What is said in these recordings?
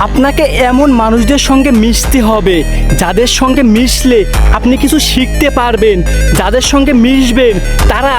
আপনাকে এমন মানুষদের সঙ্গে মিশতে হবে যাদের সঙ্গে মিশলে আপনি কিছু শিখতে পারবেন। যাদের সঙ্গে মিশবেন তারা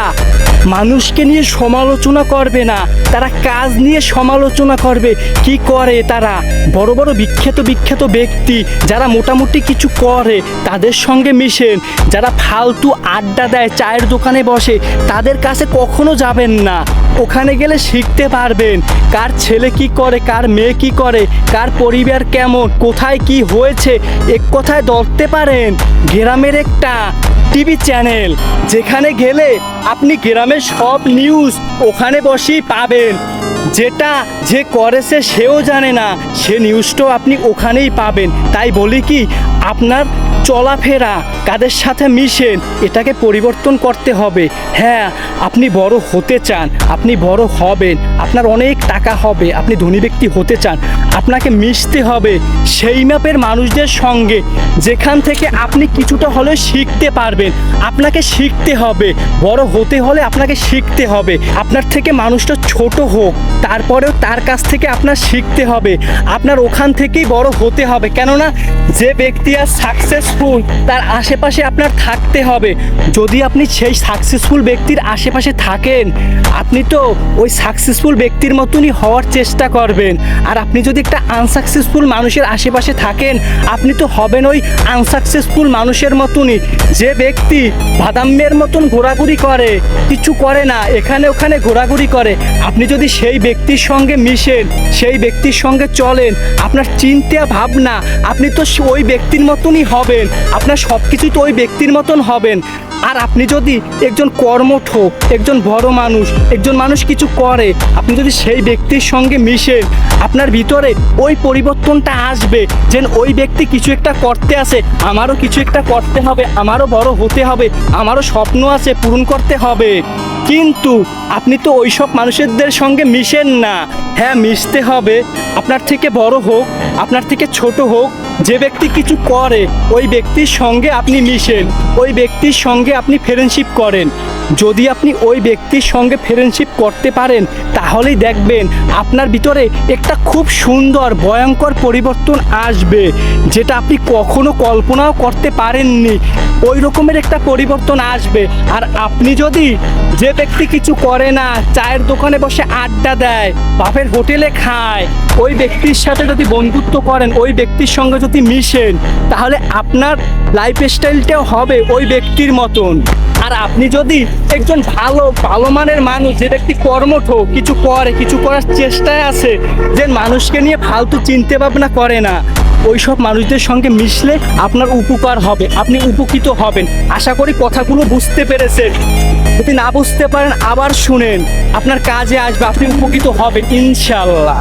মানুষকে নিয়ে সমালোচনা করবে না, তারা কাজ নিয়ে সমালোচনা করবে। কি করে তারা? বড় বড় বিখ্যাত ব্যক্তি যারা মোটামুটি কিছু করে তাদের সঙ্গে মিশেন। যারা ফালতু আড্ডা দেয়, চায়ের দোকানে বসে, তাদের কাছে কখনো যাবেন না। ওখানে গেলে শিখতে পারবেন কার ছেলে কি করে, কার মেয়ে কি করে, কার পরিবার কেমন, কোথায় কি হয়েছে, এক কথায় ধরতে পারেন গ্রামের একটা টিভি চ্যানেল যেখানে গেলে আপনি গ্রামের সব নিউজ ওখানে বসেই পাবেন। যেটা যে করেছে সেও জানে না, সে নিউজটাও আপনি ওখানেই পাবেন। তাই বলি কি, আপনার চলাফেরা কাদের সাথে মিশেন এটাকে পরিবর্তন করতে হবে। হ্যাঁ, আপনি বড় হতে চান, আপনি বড় হবেন, আপনার অনেক টাকা হবে, আপনি ধনী ব্যক্তি হতে চান, আপনাকে মিশতে হবে সেই মাপের মানুষদের সঙ্গে যেখান থেকে আপনি কিছুটা হলেও শিখতে পারবেন। আপনাকে শিখতে হবে, বড় হতে হলে আপনাকে শিখতে হবে। আপনার থেকে মানুষটা ছোট হোক, তারপরেও তার কাছ থেকে আপনার শিখতে হবে, আপনার ওখান থেকেই বড় হতে হবে। কেননা যে ব্যক্তি আর সাকসেসফুল তার আশেপাশে আপনার থাকতে হবে। যদি আপনি সেই সাকসেসফুল ব্যক্তির আশেপাশে থাকেন, আপনি তো ওই সাকসেসফুল ব্যক্তির মতনই হওয়ার চেষ্টা করবেন। আর আপনি যদি একটা আনসাকসেসফুল মানুষের আশেপাশে থাকেন, আপনি তো হবেন ওই আনসাকসেসফুল মানুষের মতনই। যে ব্যক্তি বাদামের মতন ঘোরাঘুরি করে, কিছু করে না, এখানে ওখানে ঘোরাঘুরি করে, আপনি যদি সেই ব্যক্তির সঙ্গে মিশেন, সেই ব্যক্তির সঙ্গে চলেন, আপনার চিন্তা ভাবনা আপনি তো ওই ব্যক্তির মতনই হবেন, আপনার সব কিছুই তো ওই ব্যক্তির মতন হবেন। আর আপনি যদি একজন কর্মঠ, একজন বড় মানুষ, একজন মানুষ কিছু করে, আপনি যদি সেই ব্যক্তির সঙ্গে মিশেন, আপনার ভিতরে ওই পরিবর্তনটা আসবে যে ওই ব্যক্তি কিছু একটা করতে আসে, আমারও কিছু একটা করতে হবে, আমারও বড় হতে হবে, আমারও স্বপ্ন আছে পূরণ করতে হবে। কিন্তু আপনি তো ওই সব মানুষদের সঙ্গে মিশেন না। হ্যাঁ, মিশতে হবে, আপনার থেকে বড় হোক, আপনার থেকে ছোট হোক, যে ব্যক্তি কিছু করে ওই ব্যক্তির সঙ্গে আপনি মিশেন, ওই ব্যক্তির সঙ্গে আপনি ফ্রেন্ডশিপ করেন। যদি আপনি ওই ব্যক্তির সঙ্গে ফ্রেন্ডশিপ করতে পারেন, তাহলেই দেখবেন আপনার ভিতরে একটা খুব সুন্দর ভয়ঙ্কর পরিবর্তন আসবে, যেটা আপনি কখনো কল্পনাও করতে পারেননি। ওই রকমের একটা পরিবর্তন আসবে। আর আপনি যদি, যে ব্যক্তি কিছু করে না, চায়ের দোকানে বসে আড্ডা দেয়, বাপের হোটেলে খায়, ওই ব্যক্তির সাথে যদি বন্ধুত্ব করেন, ওই ব্যক্তির সঙ্গে যদি মিশেন, তাহলে আপনার লাইফস্টাইলটাও হবে ওই ব্যক্তির মতন। আর আপনি যদি একজন ভালো মানের মানুষ, যে ব্যক্তি কর্মঠ, কিছু করে, কিছু করার চেষ্টায় আছে, যে মানুষকে নিয়ে ফালতু চিন্তা ভাবনা করে না, ওই সব মানুষদের সঙ্গে মিশলে আপনার উপকার হবে, আপনি উপকৃত হবেন। আশা করি কথাগুলো বুঝতে পেরেছেন। যদি না বুঝতে পারেন আবার শুনেন, আপনার কাজে আসবে, আপনি উপকৃত হবেন ইনশাল্লাহ।